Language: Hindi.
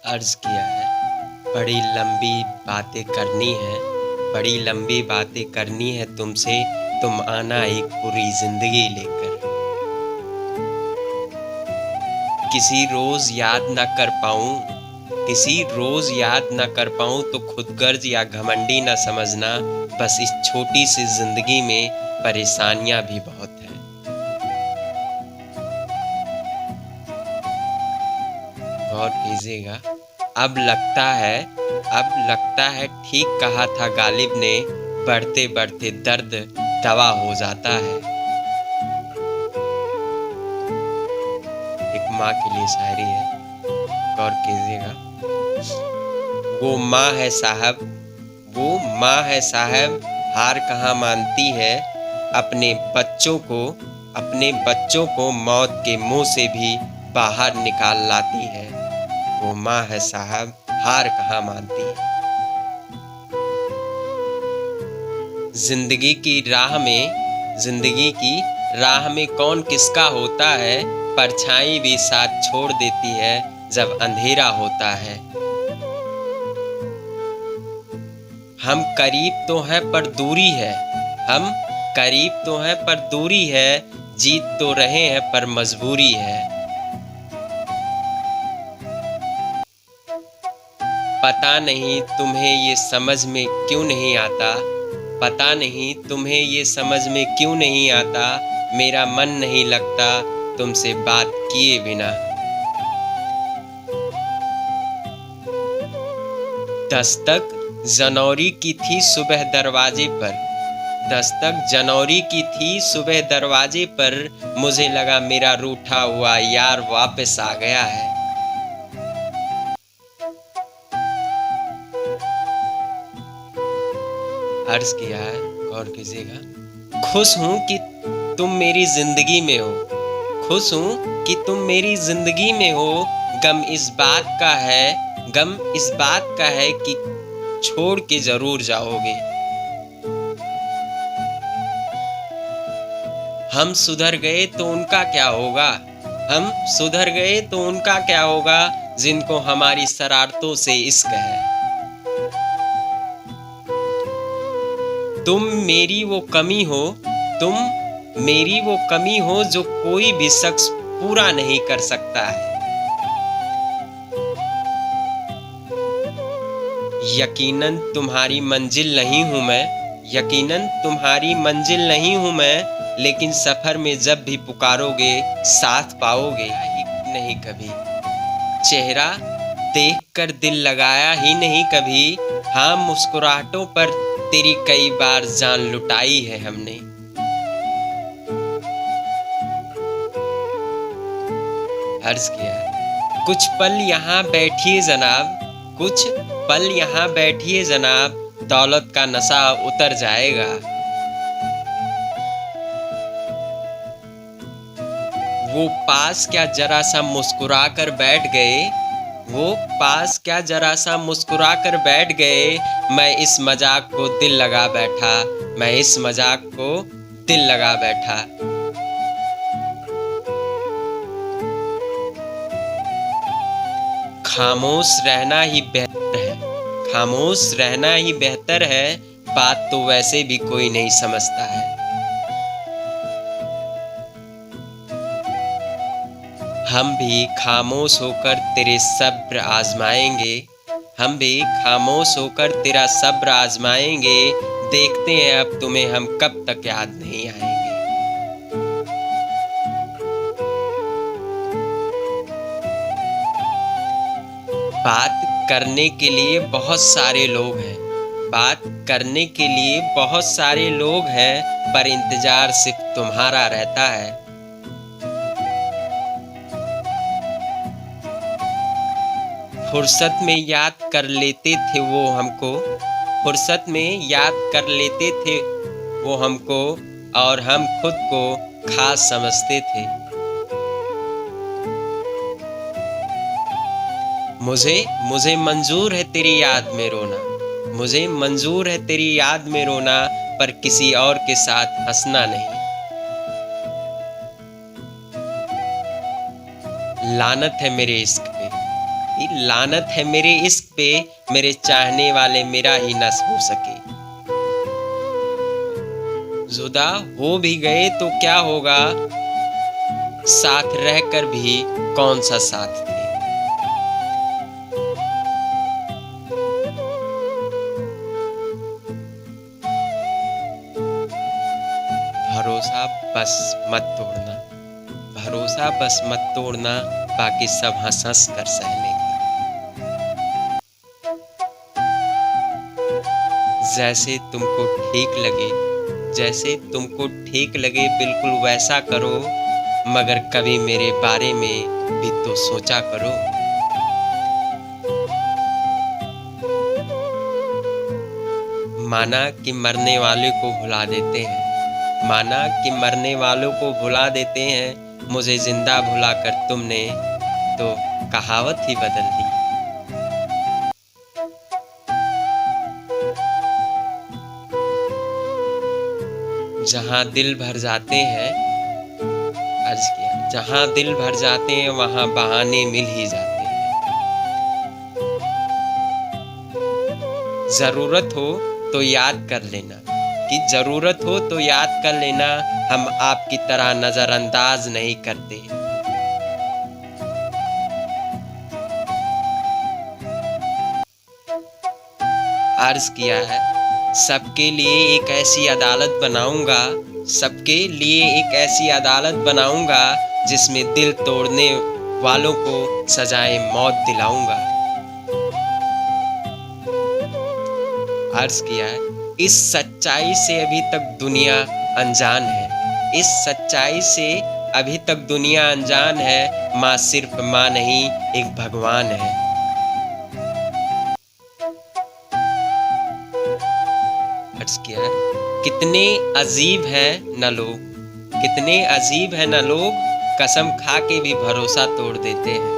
अर्ज़ किया है, बड़ी लंबी बातें करनी है, बड़ी लंबी बातें करनी है तुमसे, तुम आना एक पूरी ज़िंदगी लेकर। किसी रोज़ याद ना कर पाऊँ, किसी रोज़ याद ना कर पाऊँ तो खुदगर्ज़ या घमंडी ना समझना, बस इस छोटी सी ज़िंदगी में परेशानियाँ भी बहुत हैं। गौर कीजिएगा, अब लगता है ठीक कहा था गालिब ने, बढ़ते-बढ़ते दर्द दवा हो जाता है। एक माँ के लिए शायरी है, गौर कीजिएगा। वो माँ है साहब, वो माँ है साहब, हार कहाँ मानती है, अपने बच्चों को मौत के मुंह से भी बाहर निकाल लाती है। वो माँ है साहब, हार कहाँ मानती है। जिंदगी की राह में कौन किसका होता है, परछाई भी साथ छोड़ देती है जब अंधेरा होता है। हम करीब तो हैं पर दूरी है, हम करीब तो हैं पर दूरी है, जीत तो रहे हैं पर मजबूरी है। पता नहीं तुम्हें ये समझ में क्यों नहीं आता, पता नहीं तुम्हें ये समझ में क्यों नहीं आता, मेरा मन नहीं लगता तुमसे बात किए बिना। दस्तक जनौरी की थी सुबह दरवाजे पर, दस्तक जनौरी की थी सुबह दरवाजे पर, मुझे लगा मेरा रूठा हुआ यार वापस आ गया है। अर्ज किया है, गौर कीजिएगा। खुश हूं कि तुम मेरी जिंदगी में हो, खुश हूं कि तुम मेरी जिंदगी में हो, गम इस बात का है कि छोड़ के जरूर जाओगे। हम सुधर गए तो उनका क्या होगा, हम सुधर गए तो उनका क्या होगा, जिनको हमारी शरारतों से इश्क है। तुम मेरी वो कमी हो, तुम मेरी वो कमी हो जो कोई भी शख्स पूरा नहीं कर सकता है। यकीनन तुम्हारी मंजिल नहीं हूँ मैं, यकीनन तुम्हारी मंजिल नहीं हूँ मैं, लेकिन सफर में जब भी पुकारोगे साथ पाओगे ही नहीं कभी। चेहरा देखकर दिल लगाया ही नहीं कभी, हाँ मुस्कुराहटों पर तेरी कई बार जान लुटाई है हमने। अर्ज किया है, कुछ पल यहाँ बैठिए जनाब, कुछ पल यहाँ बैठिए जनाब, दौलत का नशा उतर जाएगा। वो पास क्या जरा सा मुस्कुरा कर बैठ गए, वो पास क्या जरा सा मुस्कुरा कर बैठ गए, मैं इस मजाक को दिल लगा बैठा, मैं इस मजाक को दिल लगा बैठा। खामोश रहना ही बेहतर है, खामोश रहना ही बेहतर है, बात तो वैसे भी कोई नहीं समझता है। हम भी खामोश होकर तेरे सब्र आजमाएंगे, हम भी खामोश होकर तेरा सब्र आजमाएंगे, देखते हैं अब तुम्हें हम कब तक याद नहीं आएंगे। बात करने के लिए बहुत सारे लोग हैं, बात करने के लिए बहुत सारे लोग हैं, पर इंतजार सिर्फ तुम्हारा रहता है। फुर्सत में याद कर लेते थे वो हमको, फुर्सत में याद कर लेते थे वो हमको, और हम खुद को खास समझते थे। मुझे मुझे मंजूर है तेरी याद में रोना, मुझे मंजूर है तेरी याद में रोना, पर किसी और के साथ हंसना नहीं। लानत है मेरे इश्क पे, कि लानत है मेरे इश्क पे, मेरे चाहने वाले मेरा ही न हो सके। जुदा हो भी गए तो क्या होगा, साथ रहकर भी कौन सा साथ दे। भरोसा बस मत तोड़ना, भरोसा बस मत तोड़ना, बाकी सब हंस हंस कर सह लेंगे। जैसे तुमको ठीक लगे, जैसे तुमको ठीक लगे बिल्कुल वैसा करो, मगर कभी मेरे बारे में भी तो सोचा करो। माना कि मरने वाले को भुला देते हैं, माना कि मरने वालों को भुला देते हैं, मुझे जिंदा भुलाकर तुमने तो कहावत ही बदल दी। जहाँ दिल भर जाते हैं, अर्ज किया, जहाँ दिल भर जाते हैं वहाँ बहाने मिल ही जाते हैं। जरूरत हो तो याद कर लेना, कि जरूरत हो तो याद कर लेना, हम आपकी तरह नजरअंदाज नहीं करते। अर्ज किया है, सबके लिए एक ऐसी अदालत बनाऊंगा, सबके लिए एक ऐसी अदालत बनाऊंगा, जिसमें दिल तोड़ने वालों को सजाए मौत दिलाऊंगा। अर्ज किया है, इस सच्चाई से अभी तक दुनिया अनजान है, इस सच्चाई से अभी तक दुनिया अनजान है, माँ सिर्फ माँ नहीं एक भगवान है। अर्ज किया है, कितने अजीब हैं न लोग, कितने अजीब हैं न लोग, कसम खा के भी भरोसा तोड़ देते हैं।